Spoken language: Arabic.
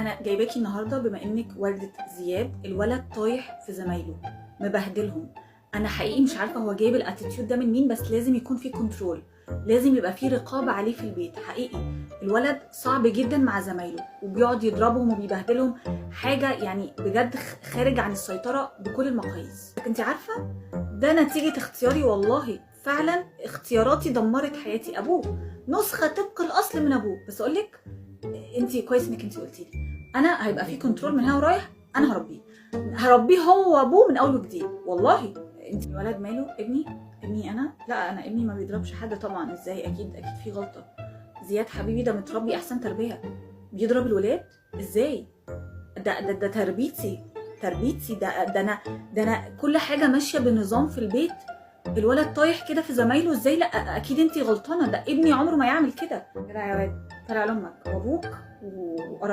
انا جايباكي النهارده بما انك والده زياد. الولد طايح في زمايله مبهدلهم. انا حقيقي مش عارفه هو جايب الاتيتيود ده من مين، بس لازم يكون في كنترول، لازم يبقى في رقابه عليه في البيت. حقيقي الولد صعب جدا مع زمايله وبيقعد يضربهم وبيبهدلهم، حاجه يعني بجد خارج عن السيطره بكل المقاييس. انت عارفه ده نتيجه اختياري، والله فعلا اختياراتي دمرت حياتي. ابوه نسخه طبق الاصل من ابوه، بس اقول لك انت كويس انك انت قلتي لي انا هيبقى في كنترول من هنا ورايح. انا هربيه هو وابوه من اول وجديد. والله انت الولد ماله؟ ابني انا لا، انا ابني ما بيضربش حد طبعا. ازاي؟ اكيد في غلطه. زياد حبيبي ده متربي احسن تربيه، بيضرب الولاد ازاي؟ ده تربيتي ده انا كل حاجه ماشيه بنظام في البيت. الولد طايح كده في زمايله ازاي؟ لا اكيد انت غلطانه، ده ابني عمره ما يعمل كده. كده يا واد طلع لامك وابوك